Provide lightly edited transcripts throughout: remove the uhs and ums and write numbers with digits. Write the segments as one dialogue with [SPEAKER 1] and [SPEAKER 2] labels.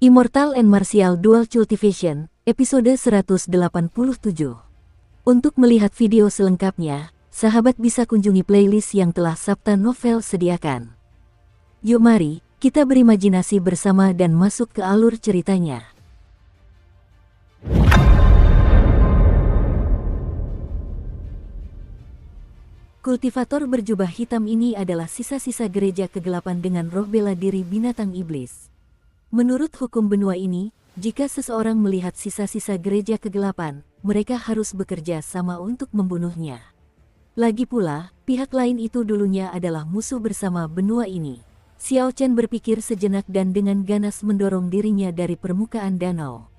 [SPEAKER 1] Immortal and Martial Dual Cultivation, episode 187. Untuk melihat video selengkapnya, sahabat bisa kunjungi playlist yang telah Sabta Novel sediakan. Yuk mari, kita berimajinasi bersama dan masuk ke alur ceritanya. Kultivator berjubah hitam ini adalah sisa-sisa gereja kegelapan dengan roh bela diri binatang iblis. Menurut hukum benua ini, jika seseorang melihat sisa-sisa gereja kegelapan, mereka harus bekerja sama untuk membunuhnya. Lagi pula, pihak lain itu dulunya adalah musuh bersama benua ini. Xiao Chen berpikir sejenak dan dengan ganas mendorong dirinya dari permukaan danau.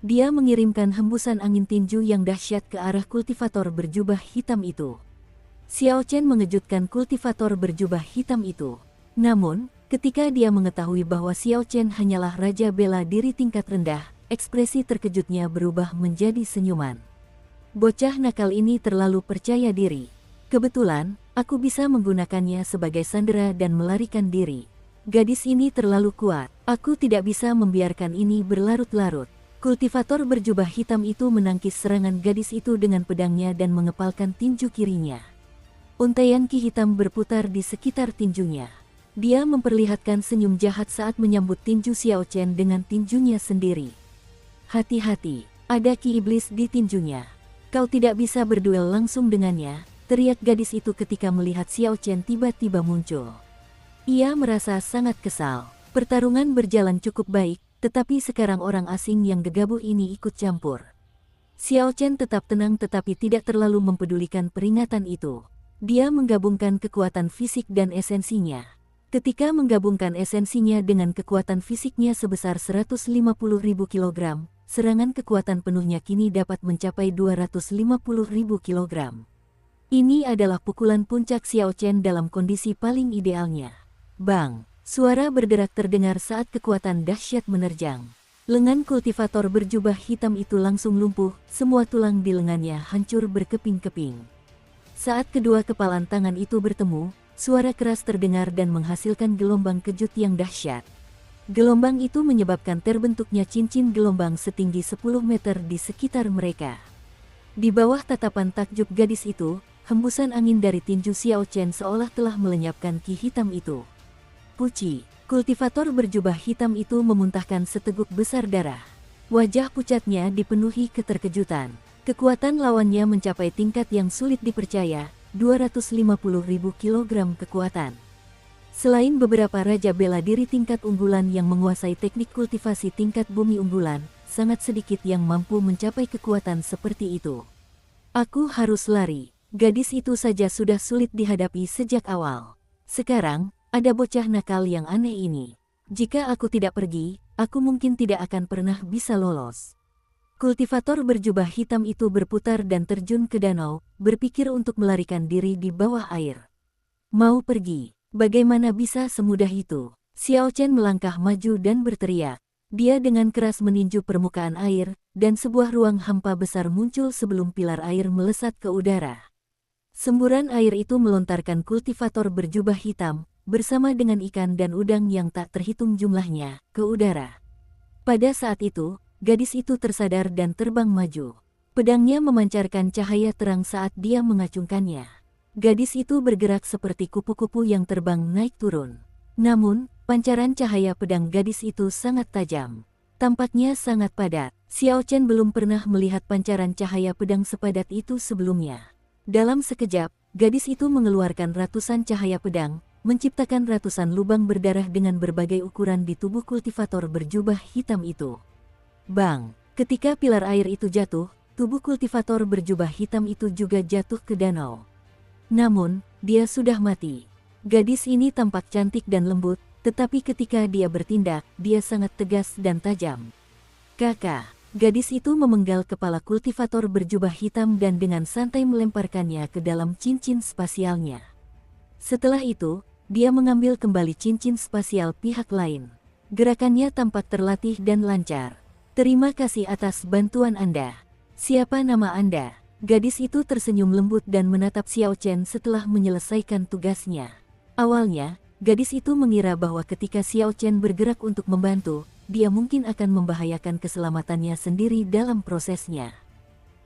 [SPEAKER 1] Dia mengirimkan hembusan angin tinju yang dahsyat ke arah kultivator berjubah hitam itu. Xiao Chen mengejutkan kultivator berjubah hitam itu. Namun, ketika dia mengetahui bahwa Xiao Chen hanyalah raja bela diri tingkat rendah, ekspresi terkejutnya berubah menjadi senyuman. Bocah nakal ini terlalu percaya diri. Kebetulan, aku bisa menggunakannya sebagai sandera dan melarikan diri. Gadis ini terlalu kuat, aku tidak bisa membiarkan ini berlarut-larut. Kultivator berjubah hitam itu menangkis serangan gadis itu dengan pedangnya dan mengepalkan tinju kirinya. Untaian ki hitam berputar di sekitar tinjunya. Dia memperlihatkan senyum jahat saat menyambut tinju Xiao Chen dengan tinjunya sendiri. Hati-hati, ada ki iblis di tinjunya. Kau tidak bisa berduel langsung dengannya, teriak gadis itu ketika melihat Xiao Chen tiba-tiba muncul. Ia merasa sangat kesal. Pertarungan berjalan cukup baik, tetapi sekarang orang asing yang gegabah ini ikut campur. Xiao Chen tetap tenang tetapi tidak terlalu mempedulikan peringatan itu. Dia menggabungkan kekuatan fisik dan esensinya. Ketika menggabungkan esensinya dengan kekuatan fisiknya sebesar 150.000 kg, serangan kekuatan penuhnya kini dapat mencapai 250.000 kg. Ini adalah pukulan puncak Xiao Chen dalam kondisi paling idealnya. Bang! Suara berderak terdengar saat kekuatan dahsyat menerjang. Lengan kultivator berjubah hitam itu langsung lumpuh, semua tulang di lengannya hancur berkeping-keping. Saat kedua kepalan tangan itu bertemu, suara keras terdengar dan menghasilkan gelombang kejut yang dahsyat. Gelombang itu menyebabkan terbentuknya cincin gelombang setinggi 10 meter di sekitar mereka. Di bawah tatapan takjub gadis itu, hembusan angin dari tinju Xiao Chen seolah telah melenyapkan ki hitam itu. Puci, kultivator berjubah hitam itu memuntahkan seteguk besar darah. Wajah pucatnya dipenuhi keterkejutan. Kekuatan lawannya mencapai tingkat yang sulit dipercaya, 250.000 kg kekuatan. Selain beberapa raja bela diri tingkat unggulan yang menguasai teknik kultivasi tingkat bumi unggulan, sangat sedikit yang mampu mencapai kekuatan seperti itu. Aku harus lari. Gadis itu saja sudah sulit dihadapi sejak awal. Sekarang, ada bocah nakal yang aneh ini. Jika aku tidak pergi, aku mungkin tidak akan pernah bisa lolos. Kultivator berjubah hitam itu berputar dan terjun ke danau, berpikir untuk melarikan diri di bawah air. Mau pergi? Bagaimana bisa semudah itu? Xiao Chen melangkah maju dan berteriak. Dia dengan keras meninju permukaan air, dan sebuah ruang hampa besar muncul sebelum pilar air melesat ke udara. Semburan air itu melontarkan kultivator berjubah hitam, bersama dengan ikan dan udang yang tak terhitung jumlahnya, ke udara. Pada saat itu, gadis itu tersadar dan terbang maju. Pedangnya memancarkan cahaya terang saat dia mengacungkannya. Gadis itu bergerak seperti kupu-kupu yang terbang naik turun. Namun, pancaran cahaya pedang gadis itu sangat tajam. Tampaknya sangat padat. Xiao Chen belum pernah melihat pancaran cahaya pedang sepadat itu sebelumnya. Dalam sekejap, gadis itu mengeluarkan ratusan cahaya pedang, menciptakan ratusan lubang berdarah dengan berbagai ukuran di tubuh kultivator berjubah hitam itu. Bang! Ketika pilar air itu jatuh, tubuh kultivator berjubah hitam itu juga jatuh ke danau. Namun, dia sudah mati. Gadis ini tampak cantik dan lembut, tetapi ketika dia bertindak, dia sangat tegas dan tajam. Kakak! Gadis itu memenggal kepala kultivator berjubah hitam dan dengan santai melemparkannya ke dalam cincin spasialnya. Setelah itu, dia mengambil kembali cincin spasial pihak lain. Gerakannya tampak terlatih dan lancar. Terima kasih atas bantuan Anda. Siapa nama Anda? Gadis itu tersenyum lembut dan menatap Xiao Chen setelah menyelesaikan tugasnya. Awalnya, Gadis itu mengira bahwa ketika Xiao Chen bergerak untuk membantu, dia mungkin akan membahayakan keselamatannya sendiri dalam prosesnya.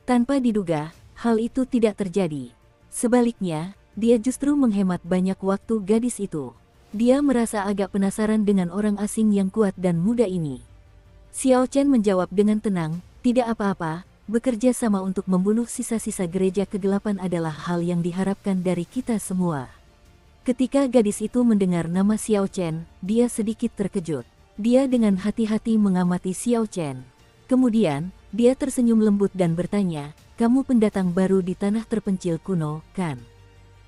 [SPEAKER 1] Tanpa diduga, hal itu tidak terjadi. Sebaliknya, dia justru menghemat banyak waktu gadis itu. Dia merasa agak penasaran dengan orang asing yang kuat dan muda ini. Xiao Chen menjawab dengan tenang, "Tidak apa-apa, bekerja sama untuk membunuh sisa-sisa gereja kegelapan adalah hal yang diharapkan dari kita semua." Ketika gadis itu mendengar nama Xiao Chen, dia sedikit terkejut. Dia dengan hati-hati mengamati Xiao Chen. Kemudian, dia tersenyum lembut dan bertanya, "Kamu pendatang baru di tanah terpencil kuno, kan?"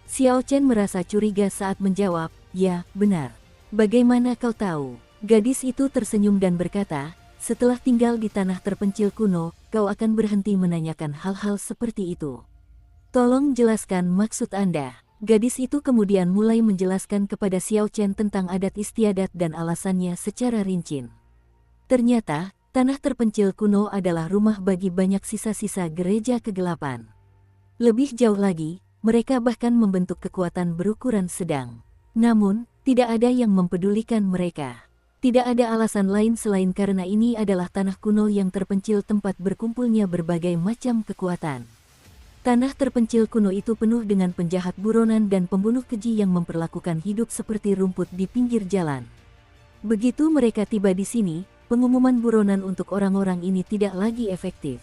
[SPEAKER 1] Xiao Chen merasa curiga saat menjawab, "Ya, benar. Bagaimana kau tahu?" Gadis itu tersenyum dan berkata, "Setelah tinggal di tanah terpencil kuno, kau akan berhenti menanyakan hal-hal seperti itu. Tolong jelaskan maksud Anda." Gadis itu kemudian mulai menjelaskan kepada Xiao Chen tentang adat istiadat dan alasannya secara rinci. Ternyata, tanah terpencil kuno adalah rumah bagi banyak sisa-sisa gereja kegelapan. Lebih jauh lagi, mereka bahkan membentuk kekuatan berukuran sedang. Namun, tidak ada yang mempedulikan mereka. Tidak ada alasan lain selain karena ini adalah tanah kuno yang terpencil tempat berkumpulnya berbagai macam kekuatan. Tanah terpencil kuno itu penuh dengan penjahat buronan dan pembunuh keji yang memperlakukan hidup seperti rumput di pinggir jalan. Begitu mereka tiba di sini, pengumuman buronan untuk orang-orang ini tidak lagi efektif.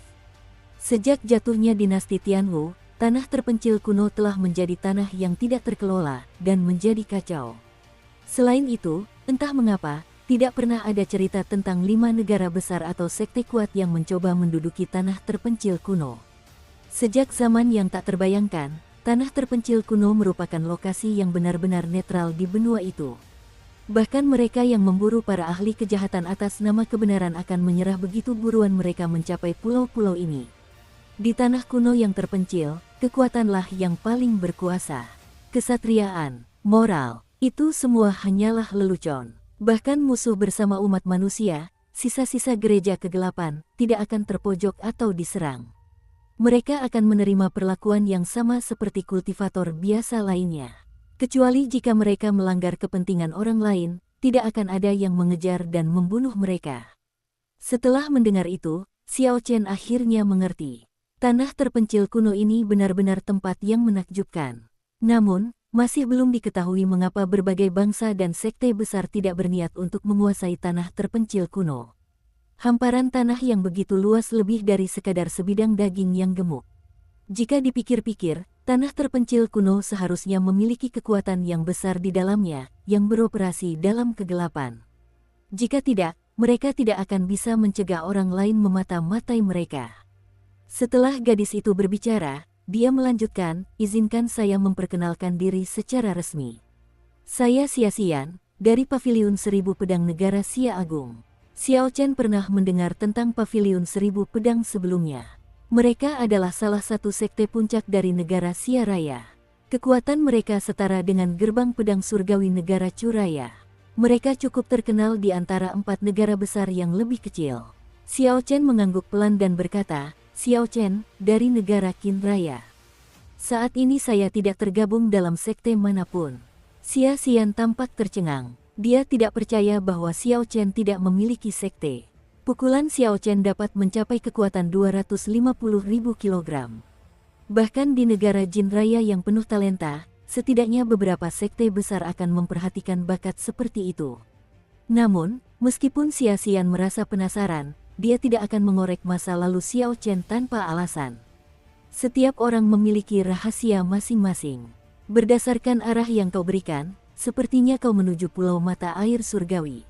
[SPEAKER 1] Sejak jatuhnya dinasti Tianwu, tanah terpencil kuno telah menjadi tanah yang tidak terkelola dan menjadi kacau. Selain itu, entah mengapa, tidak pernah ada cerita tentang 5 negara besar atau sekte kuat yang mencoba menduduki tanah terpencil kuno. Sejak zaman yang tak terbayangkan, tanah terpencil kuno merupakan lokasi yang benar-benar netral di benua itu. Bahkan mereka yang memburu para ahli kejahatan atas nama kebenaran akan menyerah begitu buruan mereka mencapai pulau-pulau ini. Di tanah kuno yang terpencil, kekuatanlah yang paling berkuasa. Kesatriaan, moral, itu semua hanyalah lelucon. Bahkan musuh bersama umat manusia, sisa-sisa gereja kegelapan, tidak akan terpojok atau diserang. Mereka akan menerima perlakuan yang sama seperti kultivator biasa lainnya. Kecuali jika mereka melanggar kepentingan orang lain, tidak akan ada yang mengejar dan membunuh mereka. Setelah mendengar itu, Xiao Chen akhirnya mengerti. Tanah terpencil kuno ini benar-benar tempat yang menakjubkan. Namun, masih belum diketahui mengapa berbagai bangsa dan sekte besar tidak berniat untuk menguasai tanah terpencil kuno. Hamparan tanah yang begitu luas lebih dari sekadar sebidang daging yang gemuk. Jika dipikir-pikir, tanah terpencil kuno seharusnya memiliki kekuatan yang besar di dalamnya, yang beroperasi dalam kegelapan. Jika tidak, mereka tidak akan bisa mencegah orang lain memata-matai mereka. Setelah gadis itu berbicara, dia melanjutkan, "Izinkan saya memperkenalkan diri secara resmi. Saya Xia Xian, dari Paviliun Seribu Pedang Negara Xia Agung." Xiao Chen pernah mendengar tentang Paviliun Seribu Pedang sebelumnya. Mereka adalah salah satu sekte puncak dari negara Xia Raya. Kekuatan mereka setara dengan gerbang pedang surgawi negara Chu Raya. Mereka cukup terkenal di antara 4 negara besar yang lebih kecil. Xiao Chen mengangguk pelan dan berkata, "Xiao Chen, dari negara Qin Raya. Saat ini saya tidak tergabung dalam sekte manapun." Xia Xian tampak tercengang. Dia tidak percaya bahwa Xiao Chen tidak memiliki sekte. Pukulan Xiao Chen dapat mencapai kekuatan 250.000 kg. Bahkan di negara Jin Raya yang penuh talenta, setidaknya beberapa sekte besar akan memperhatikan bakat seperti itu. Namun, meskipun Xia Xian merasa penasaran, dia tidak akan mengorek masa lalu Xiao Chen tanpa alasan. Setiap orang memiliki rahasia masing-masing. Berdasarkan arah yang kau berikan, sepertinya kau menuju Pulau Mata Air Surgawi.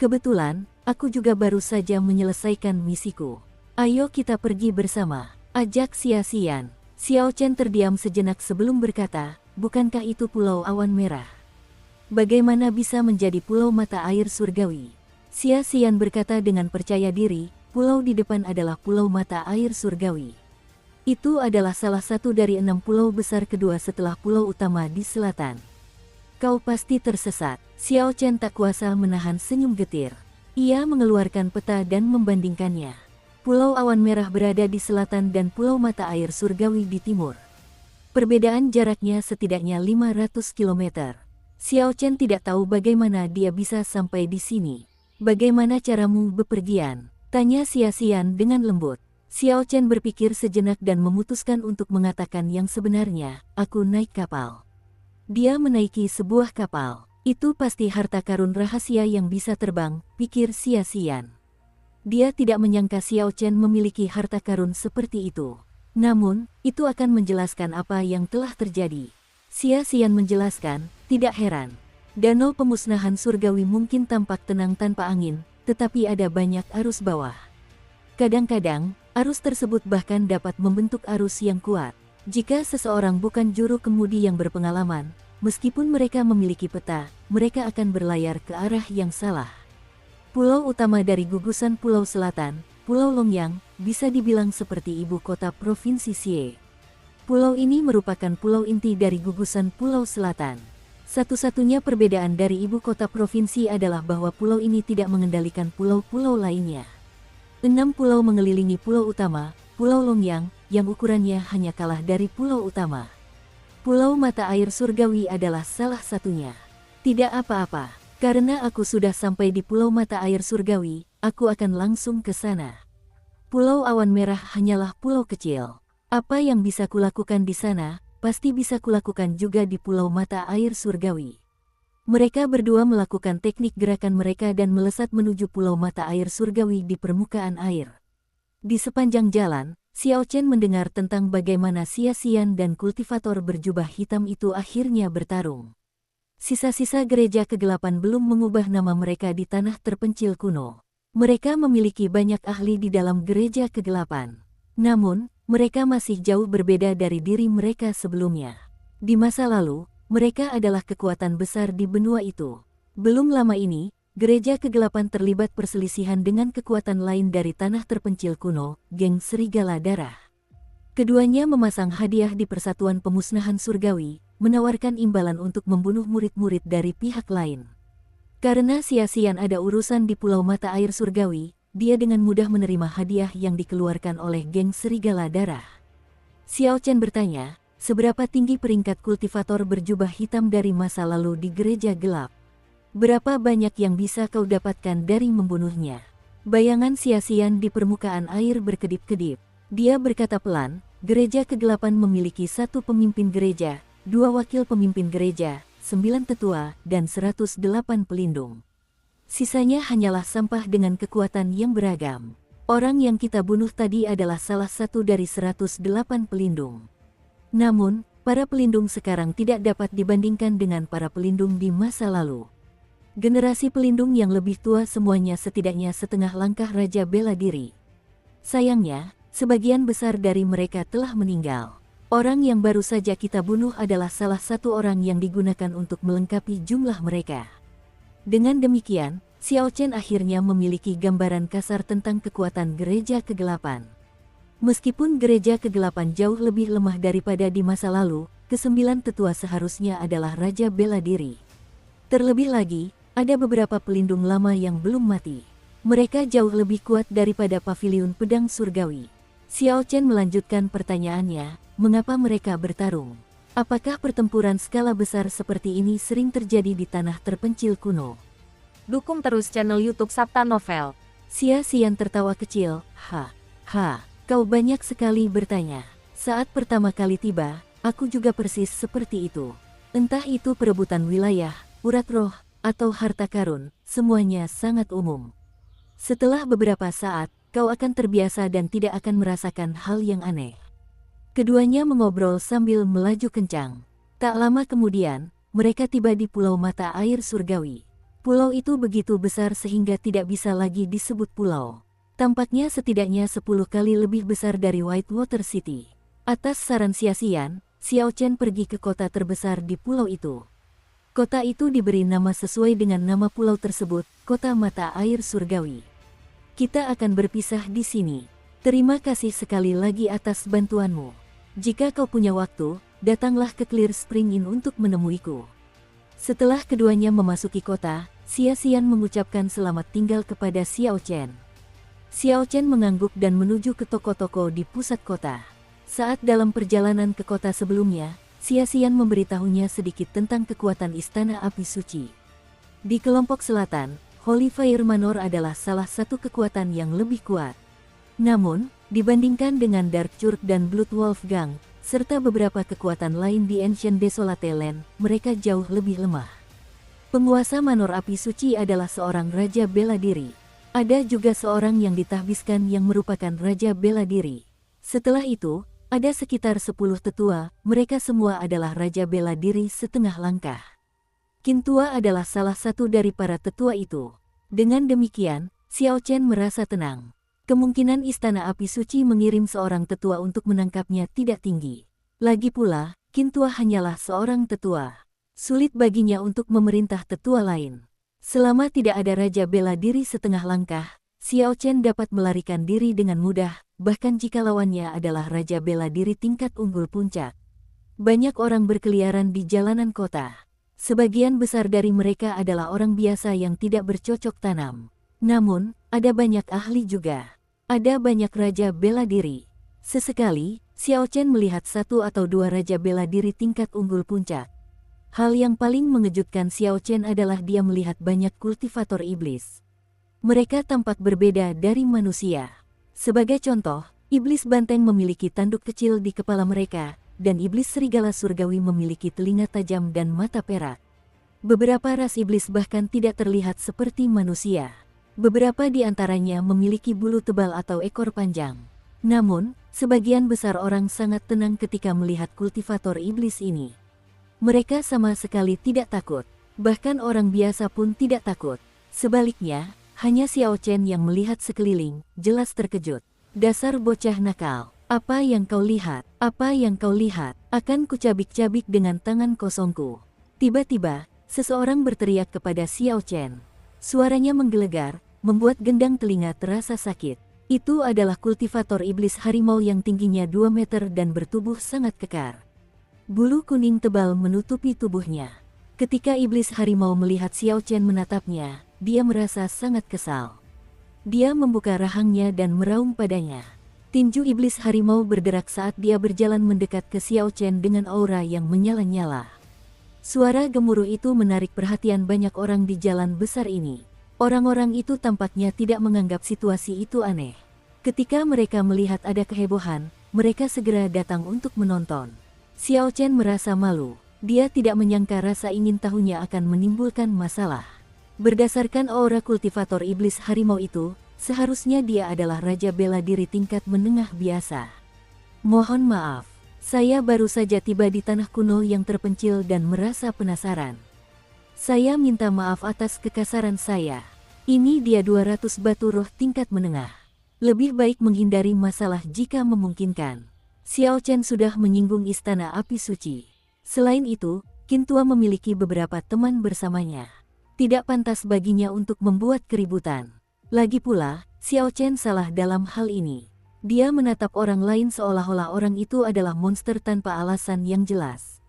[SPEAKER 1] Kebetulan, aku juga baru saja menyelesaikan misiku. Ayo kita pergi bersama, ajak Xia Xian. Xiao Chen terdiam sejenak sebelum berkata, "Bukankah itu Pulau Awan Merah? Bagaimana bisa menjadi Pulau Mata Air Surgawi?" Xia Xian berkata dengan percaya diri, "Pulau di depan adalah Pulau Mata Air Surgawi. Itu adalah salah satu dari 6 pulau besar kedua setelah pulau utama di selatan." "Kau pasti tersesat." Xiao Chen tak kuasa menahan senyum getir. Ia mengeluarkan peta dan membandingkannya. Pulau Awan Merah berada di selatan dan Pulau Mata Air Surgawi di timur. Perbedaan jaraknya setidaknya 500 km. Xiao Chen tidak tahu bagaimana dia bisa sampai di sini. Bagaimana caramu bepergian? Tanya Xia Xian dengan lembut. Xiao Chen berpikir sejenak dan memutuskan untuk mengatakan yang sebenarnya, aku naik kapal. Dia menaiki sebuah kapal. Itu pasti harta karun rahasia yang bisa terbang, pikir Xia Xian. Dia tidak menyangka Xiao Chen memiliki harta karun seperti itu. Namun, itu akan menjelaskan apa yang telah terjadi. Xia Xian menjelaskan, tidak heran. Danau pemusnahan surgawi mungkin tampak tenang tanpa angin, tetapi ada banyak arus bawah. Kadang-kadang, arus tersebut bahkan dapat membentuk arus yang kuat. Jika seseorang bukan juru kemudi yang berpengalaman, meskipun mereka memiliki peta, mereka akan berlayar ke arah yang salah. Pulau utama dari gugusan Pulau Selatan, Pulau Longyang, bisa dibilang seperti ibu kota Provinsi Xie. Pulau ini merupakan pulau inti dari gugusan Pulau Selatan. Satu-satunya perbedaan dari ibu kota provinsi adalah bahwa pulau ini tidak mengendalikan pulau-pulau lainnya. 6 pulau mengelilingi pulau utama, Pulau Longyang, yang ukurannya hanya kalah dari pulau utama. Pulau Mata Air Surgawi adalah salah satunya. Tidak apa-apa, karena aku sudah sampai di Pulau Mata Air Surgawi, aku akan langsung ke sana. Pulau Awan Merah hanyalah pulau kecil. Apa yang bisa kulakukan di sana, pasti bisa kulakukan juga di Pulau Mata Air Surgawi. Mereka berdua melakukan teknik gerakan mereka dan melesat menuju Pulau Mata Air Surgawi di permukaan air. Di sepanjang jalan, Xiao Chen mendengar tentang bagaimana Xia Xian dan kultivator berjubah hitam itu akhirnya bertarung. Sisa-sisa gereja kegelapan belum mengubah nama mereka di tanah terpencil kuno. Mereka memiliki banyak ahli di dalam gereja kegelapan. Namun, mereka masih jauh berbeda dari diri mereka sebelumnya. Di masa lalu, mereka adalah kekuatan besar di benua itu. Belum lama ini, gereja kegelapan terlibat perselisihan dengan kekuatan lain dari tanah terpencil kuno, geng Serigala Darah. Keduanya memasang hadiah di Persatuan Pemusnahan Surgawi, menawarkan imbalan untuk membunuh murid-murid dari pihak lain. Karena Xia Xian ada urusan di Pulau Mata Air Surgawi, dia dengan mudah menerima hadiah yang dikeluarkan oleh geng Serigala Darah. Xiao Chen bertanya, seberapa tinggi peringkat kultivator berjubah hitam dari masa lalu di gereja gelap? Berapa banyak yang bisa kau dapatkan dari membunuhnya? Bayangan Xia Xian di permukaan air berkedip-kedip. Dia berkata pelan, gereja kegelapan memiliki 1 pemimpin gereja, 2 wakil pemimpin gereja, 9 tetua, dan 108 pelindung. Sisanya hanyalah sampah dengan kekuatan yang beragam. Orang yang kita bunuh tadi adalah salah satu dari 108 pelindung. Namun, para pelindung sekarang tidak dapat dibandingkan dengan para pelindung di masa lalu. Generasi pelindung yang lebih tua semuanya setidaknya setengah langkah Raja Bela Diri. Sayangnya, sebagian besar dari mereka telah meninggal. Orang yang baru saja kita bunuh adalah salah satu orang yang digunakan untuk melengkapi jumlah mereka. Dengan demikian, Xiao Chen akhirnya memiliki gambaran kasar tentang kekuatan gereja kegelapan. Meskipun gereja kegelapan jauh lebih lemah daripada di masa lalu, ke-9 tetua seharusnya adalah Raja Bela Diri. Terlebih lagi, ada beberapa pelindung lama yang belum mati. Mereka jauh lebih kuat daripada paviliun pedang surgawi. Xiao Chen melanjutkan pertanyaannya, mengapa mereka bertarung? Apakah pertempuran skala besar seperti ini sering terjadi di tanah terpencil kuno?
[SPEAKER 2] Dukung terus channel YouTube Sabta Novel.
[SPEAKER 1] Xia Xian tertawa kecil, kau banyak sekali bertanya. Saat pertama kali tiba, aku juga persis seperti itu. Entah itu perebutan wilayah, urat roh, atau harta karun, semuanya sangat umum. Setelah beberapa saat, kau akan terbiasa dan tidak akan merasakan hal yang aneh. Keduanya mengobrol sambil melaju kencang. Tak lama kemudian, mereka tiba di Pulau Mata Air Surgawi. Pulau itu begitu besar sehingga tidak bisa lagi disebut pulau. Tampaknya setidaknya 10 kali lebih besar dari Whitewater City. Atas saran Xia Xian, Xiao Chen pergi ke kota terbesar di pulau itu. Kota itu diberi nama sesuai dengan nama pulau tersebut, Kota Mata Air Surgawi. Kita akan berpisah di sini. Terima kasih sekali lagi atas bantuanmu. Jika kau punya waktu, datanglah ke Clear Spring Inn untuk menemuiku. Setelah keduanya memasuki kota, Xia Xian mengucapkan selamat tinggal kepada Xiao Chen. Xiao Chen mengangguk dan menuju ke toko-toko di pusat kota. Saat dalam perjalanan ke kota sebelumnya, Xia Xian memberitahunya sedikit tentang kekuatan Istana Api Suci. Di kelompok selatan, Holy Fire Manor adalah salah satu kekuatan yang lebih kuat. Namun, dibandingkan dengan Dark Church dan Blood Wolf Gang, serta beberapa kekuatan lain di Ancient Desolate Land, mereka jauh lebih lemah. Penguasa Manor Api Suci adalah seorang Raja Bela Diri. Ada juga seorang yang ditahbiskan yang merupakan Raja Bela Diri. Setelah itu, ada sekitar 10 tetua, mereka semua adalah Raja Bela Diri setengah langkah. Qin Tua adalah salah satu dari para tetua itu. Dengan demikian, Xiao Chen merasa tenang. Kemungkinan Istana Api Suci mengirim seorang tetua untuk menangkapnya tidak tinggi. Lagi pula, Qin Tua hanyalah seorang tetua. Sulit baginya untuk memerintah tetua lain. Selama tidak ada Raja Bela Diri setengah langkah, Xiao Chen dapat melarikan diri dengan mudah, bahkan jika lawannya adalah Raja Bela Diri tingkat unggul puncak. Banyak orang berkeliaran di jalanan kota. Sebagian besar dari mereka adalah orang biasa yang tidak bercocok tanam. Namun, ada banyak ahli juga. Ada banyak Raja Bela Diri. Sesekali, Xiao Chen melihat satu atau dua Raja Bela Diri tingkat unggul puncak. Hal yang paling mengejutkan Xiao Chen adalah dia melihat banyak kultivator iblis. Mereka tampak berbeda dari manusia. Sebagai contoh, iblis banteng memiliki tanduk kecil di kepala mereka, dan iblis serigala surgawi memiliki telinga tajam dan mata perak. Beberapa ras iblis bahkan tidak terlihat seperti manusia. Beberapa di antaranya memiliki bulu tebal atau ekor panjang. Namun, sebagian besar orang sangat tenang ketika melihat kultivator iblis ini. Mereka sama sekali tidak takut. Bahkan orang biasa pun tidak takut. Sebaliknya, hanya Xiao Chen yang melihat sekeliling, jelas terkejut. Dasar bocah nakal. Apa yang kau lihat? Apa yang kau lihat? Akan kucabik-cabik dengan tangan kosongku. Tiba-tiba, seseorang berteriak kepada Xiao Chen. Suaranya menggelegar, membuat gendang telinga terasa sakit. Itu adalah kultivator iblis harimau yang tingginya 2 meter dan bertubuh sangat kekar. Bulu kuning tebal menutupi tubuhnya. Ketika iblis harimau melihat Xiao Chen menatapnya, dia merasa sangat kesal. Dia membuka rahangnya dan meraung padanya. Tinju iblis harimau bergerak saat dia berjalan mendekat ke Xiao Chen dengan aura yang menyala-nyala. Suara gemuruh itu menarik perhatian banyak orang di jalan besar ini. Orang-orang itu tampaknya tidak menganggap situasi itu aneh. Ketika mereka melihat ada kehebohan, mereka segera datang untuk menonton. Xiao Chen merasa malu. Dia tidak menyangka rasa ingin tahunya akan menimbulkan masalah. Berdasarkan aura kultivator iblis harimau itu, seharusnya dia adalah Raja Bela Diri tingkat menengah biasa. Mohon maaf, saya baru saja tiba di tanah kuno yang terpencil dan merasa penasaran. Saya minta maaf atas kekasaran saya. Ini dia 200 batu roh tingkat menengah. Lebih baik menghindari masalah jika memungkinkan. Xiao Chen sudah menyinggung Istana Api Suci. Selain itu, Qin Tua memiliki beberapa teman bersamanya. Tidak pantas baginya untuk membuat keributan. Lagi pula, Xiao Chen salah dalam hal ini. Dia menatap orang lain seolah-olah orang itu adalah monster tanpa alasan yang jelas.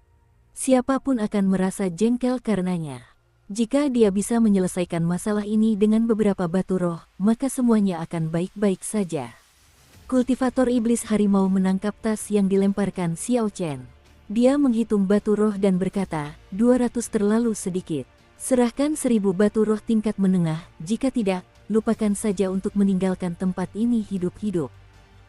[SPEAKER 1] Siapapun akan merasa jengkel karenanya. Jika dia bisa menyelesaikan masalah ini dengan beberapa batu roh, maka semuanya akan baik-baik saja. Kultivator iblis harimau menangkap tas yang dilemparkan Xiao Chen. Dia menghitung batu roh dan berkata, 200 terlalu sedikit. Serahkan 1000 batu roh tingkat menengah, jika tidak, lupakan saja untuk meninggalkan tempat ini hidup-hidup.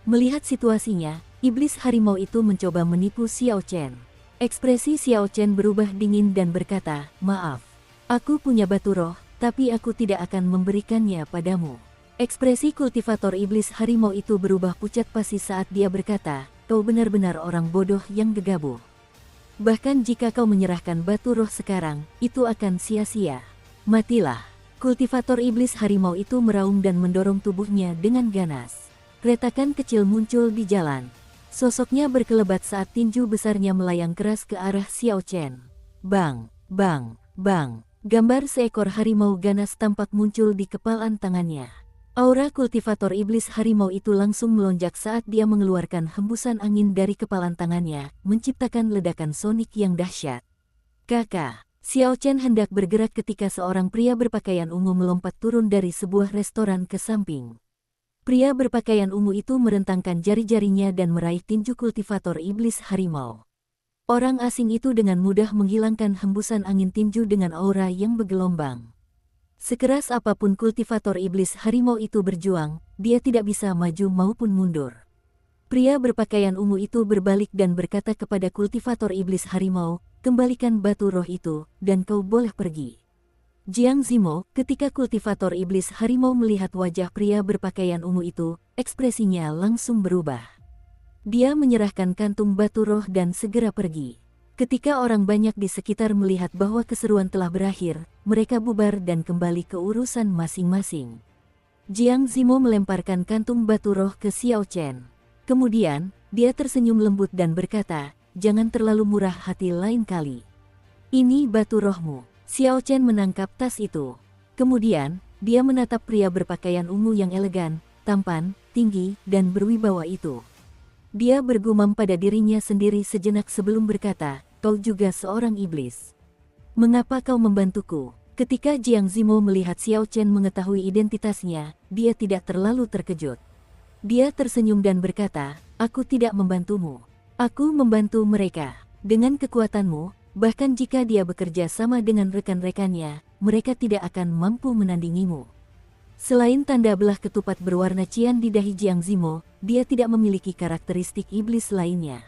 [SPEAKER 1] Melihat situasinya, iblis harimau itu mencoba menipu Xiao Chen. Ekspresi Xiao Chen berubah dingin dan berkata, maaf. Aku punya batu roh, tapi aku tidak akan memberikannya padamu. Ekspresi kultivator iblis harimau itu berubah pucat pasi saat dia berkata, kau benar-benar orang bodoh yang gegabah. Bahkan jika kau menyerahkan batu roh sekarang, itu akan sia-sia. Matilah. Kultivator iblis harimau itu meraung dan mendorong tubuhnya dengan ganas. Retakan kecil muncul di jalan. Sosoknya berkelebat saat tinju besarnya melayang keras ke arah Xiao Chen. Bang, bang, bang. Gambar seekor harimau ganas tampak muncul di kepalan tangannya. Aura kultivator iblis harimau itu langsung melonjak saat dia mengeluarkan hembusan angin dari kepalan tangannya, menciptakan ledakan sonik yang dahsyat. Kakak, Xiao Chen hendak bergerak ketika seorang pria berpakaian ungu melompat turun dari sebuah restoran ke samping. Pria berpakaian ungu itu merentangkan jari-jarinya dan meraih tinju kultivator iblis harimau. Orang asing itu dengan mudah menghilangkan hembusan angin tinju dengan aura yang bergelombang. Sekeras apapun kultivator iblis harimau itu berjuang, dia tidak bisa maju maupun mundur. Pria berpakaian ungu itu berbalik dan berkata kepada kultivator iblis harimau, "Kembalikan batu roh itu, dan kau boleh pergi." Jiang Zimo, ketika kultivator iblis harimau melihat wajah pria berpakaian ungu itu, ekspresinya langsung berubah. Dia menyerahkan kantung batu roh dan segera pergi. Ketika orang banyak di sekitar melihat bahwa keseruan telah berakhir, mereka bubar dan kembali ke urusan masing-masing. Jiang Zimo melemparkan kantung batu roh ke Xiao Chen. Kemudian, dia tersenyum lembut dan berkata, "Jangan terlalu murah hati lain kali. Ini batu rohmu." Xiao Chen menangkap tas itu. Kemudian, dia menatap pria berpakaian ungu yang elegan, tampan, tinggi, dan berwibawa itu. Dia bergumam pada dirinya sendiri sejenak sebelum berkata, "Kau juga seorang iblis. Mengapa kau membantuku?" Ketika Jiang Zimo melihat Xiao Chen mengetahui identitasnya, dia tidak terlalu terkejut. Dia tersenyum dan berkata, "Aku tidak membantumu. Aku membantu mereka. Dengan kekuatanmu, bahkan jika dia bekerja sama dengan rekan-rekannya, mereka tidak akan mampu menandingimu." Selain tanda belah ketupat berwarna cian di dahi Jiang Zimo, dia tidak memiliki karakteristik iblis lainnya.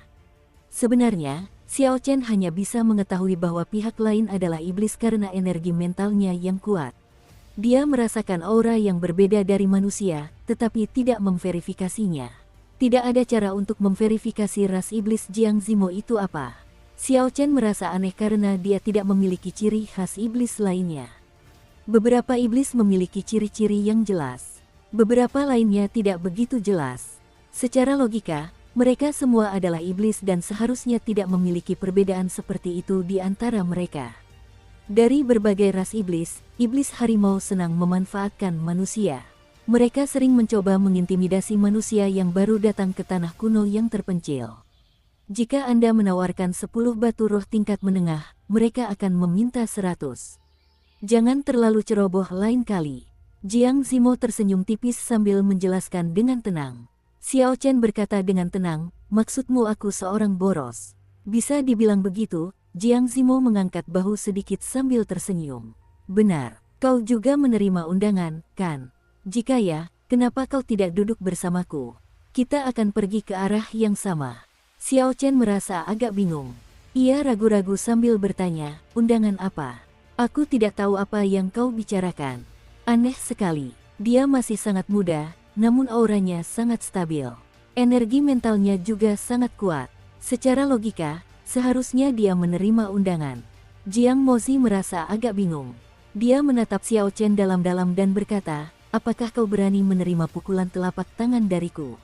[SPEAKER 1] Sebenarnya, Xiao Chen hanya bisa mengetahui bahwa pihak lain adalah iblis karena energi mentalnya yang kuat. Dia merasakan aura yang berbeda dari manusia, tetapi tidak memverifikasinya. Tidak ada cara untuk memverifikasi ras iblis Jiang Zimo itu apa. Xiao Chen merasa aneh karena dia tidak memiliki ciri khas iblis lainnya. Beberapa iblis memiliki ciri-ciri yang jelas. Beberapa lainnya tidak begitu jelas. Secara logika, mereka semua adalah iblis dan seharusnya tidak memiliki perbedaan seperti itu di antara mereka. Dari berbagai ras iblis, iblis harimau senang memanfaatkan manusia. Mereka sering mencoba mengintimidasi manusia yang baru datang ke tanah kuno yang terpencil. Jika Anda menawarkan 10 batu roh tingkat menengah, mereka akan meminta 100. Jangan terlalu ceroboh lain kali. Jiang Zimo tersenyum tipis sambil menjelaskan dengan tenang. Xiao Chen berkata dengan tenang, "Maksudmu aku seorang boros?" Bisa dibilang begitu. Jiang Zimo mengangkat bahu sedikit sambil tersenyum. "Benar, kau juga menerima undangan, kan? Jika ya, kenapa kau tidak duduk bersamaku? Kita akan pergi ke arah yang sama." Xiao Chen merasa agak bingung. Ia ragu-ragu sambil bertanya, "Undangan apa? Aku tidak tahu apa yang kau bicarakan." Aneh sekali, dia masih sangat muda, namun auranya sangat stabil. Energi mentalnya juga sangat kuat. Secara logika, seharusnya dia menerima undangan. Jiang Mozi merasa agak bingung. Dia menatap Xiao Chen dalam-dalam dan berkata, "Apakah kau berani menerima pukulan telapak tangan dariku?"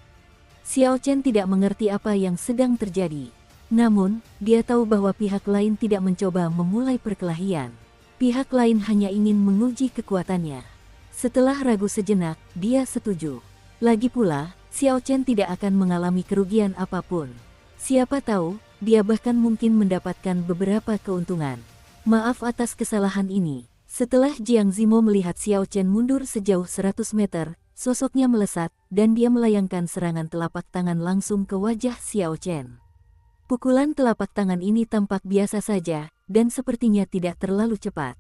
[SPEAKER 1] Xiao Chen tidak mengerti apa yang sedang terjadi. Namun, dia tahu bahwa pihak lain tidak mencoba memulai perkelahian. Pihak lain hanya ingin menguji kekuatannya. Setelah ragu sejenak, dia setuju. Lagi pula, Xiao Chen tidak akan mengalami kerugian apapun. Siapa tahu, dia bahkan mungkin mendapatkan beberapa keuntungan. "Maaf atas kesalahan ini." Setelah Jiang Zimo melihat Xiao Chen mundur sejauh 100 meter, sosoknya melesat, dan dia melayangkan serangan telapak tangan langsung ke wajah Xiao Chen. Pukulan telapak tangan ini tampak biasa saja, dan sepertinya tidak terlalu cepat.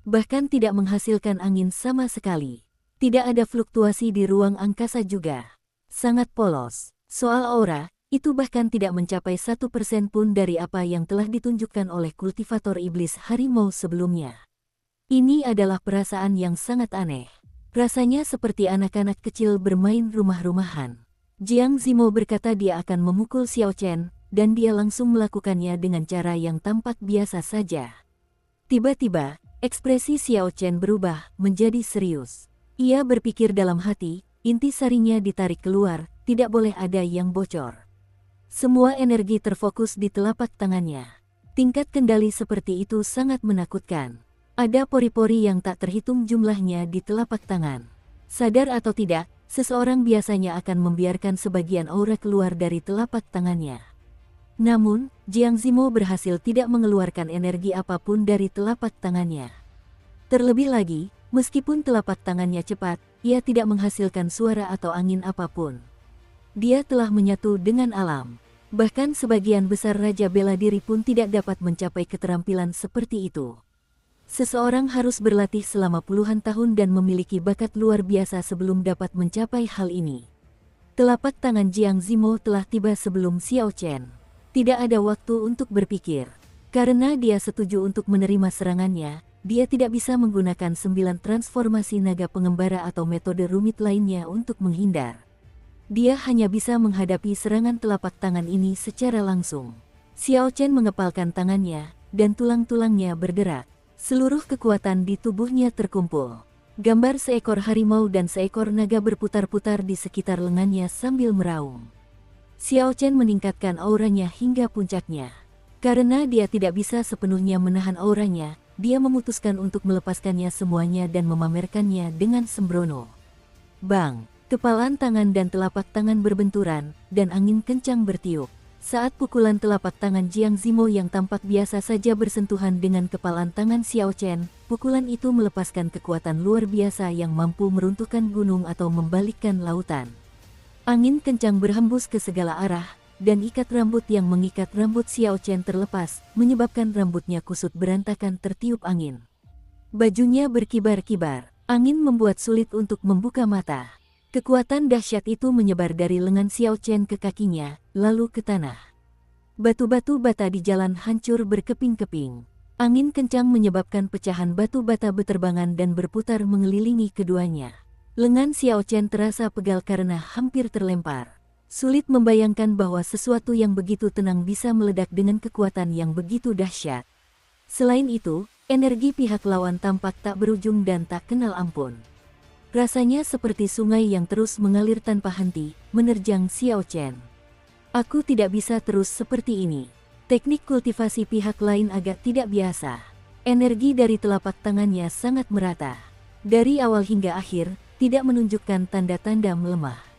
[SPEAKER 1] Bahkan tidak menghasilkan angin sama sekali. Tidak ada fluktuasi di ruang angkasa juga. Sangat polos. Soal aura, itu bahkan tidak mencapai 1% pun dari apa yang telah ditunjukkan oleh kultivator iblis harimau sebelumnya. Ini adalah perasaan yang sangat aneh. Rasanya seperti anak-anak kecil bermain rumah-rumahan. Jiang Zimo berkata dia akan memukul Xiao Chen, dan dia langsung melakukannya dengan cara yang tampak biasa saja. Tiba-tiba, ekspresi Xiao Chen berubah menjadi serius. Ia berpikir dalam hati, intisarinya ditarik keluar, tidak boleh ada yang bocor. Semua energi terfokus di telapak tangannya. Tingkat kendali seperti itu sangat menakutkan. Ada pori-pori yang tak terhitung jumlahnya di telapak tangan. Sadar atau tidak, seseorang biasanya akan membiarkan sebagian aura keluar dari telapak tangannya. Namun, Jiang Zimo berhasil tidak mengeluarkan energi apapun dari telapak tangannya. Terlebih lagi, meskipun telapak tangannya cepat, ia tidak menghasilkan suara atau angin apapun. Dia telah menyatu dengan alam. Bahkan sebagian besar raja bela diri pun tidak dapat mencapai keterampilan seperti itu. Seseorang harus berlatih selama puluhan tahun dan memiliki bakat luar biasa sebelum dapat mencapai hal ini. Telapak tangan Jiang Zimo telah tiba sebelum Xiao Chen. Tidak ada waktu untuk berpikir. Karena dia setuju untuk menerima serangannya, dia tidak bisa menggunakan 9 transformasi naga pengembara atau metode rumit lainnya untuk menghindar. Dia hanya bisa menghadapi serangan telapak tangan ini secara langsung. Xiao Chen mengepalkan tangannya, dan tulang-tulangnya bergerak. Seluruh kekuatan di tubuhnya terkumpul. Gambar seekor harimau dan seekor naga berputar-putar di sekitar lengannya sambil meraung. Xiao Chen meningkatkan auranya hingga puncaknya. Karena dia tidak bisa sepenuhnya menahan auranya, dia memutuskan untuk melepaskannya semuanya dan memamerkannya dengan sembrono. Bang! Kepalan tangan dan telapak tangan berbenturan, dan angin kencang bertiup. Saat pukulan telapak tangan Jiang Zimo yang tampak biasa saja bersentuhan dengan kepalan tangan Xiao Chen, pukulan itu melepaskan kekuatan luar biasa yang mampu meruntuhkan gunung atau membalikkan lautan. Angin kencang berhembus ke segala arah, dan ikat rambut yang mengikat rambut Xiao Chen terlepas, menyebabkan rambutnya kusut berantakan tertiup angin. Bajunya berkibar-kibar, angin membuat sulit untuk membuka mata. Kekuatan dahsyat itu menyebar dari lengan Xiao Chen ke kakinya, lalu ke tanah. Batu-batu bata di jalan hancur berkeping-keping. Angin kencang menyebabkan pecahan batu bata beterbangan dan berputar mengelilingi keduanya. Lengan Xiao Chen terasa pegal karena hampir terlempar. Sulit membayangkan bahwa sesuatu yang begitu tenang bisa meledak dengan kekuatan yang begitu dahsyat. Selain itu, energi pihak lawan tampak tak berujung dan tak kenal ampun. Rasanya seperti sungai yang terus mengalir tanpa henti, menerjang Xiao Chen. Aku tidak bisa terus seperti ini. Teknik kultivasi pihak lain agak tidak biasa. Energi dari telapak tangannya sangat merata. Dari awal hingga akhir, tidak menunjukkan tanda-tanda melemah.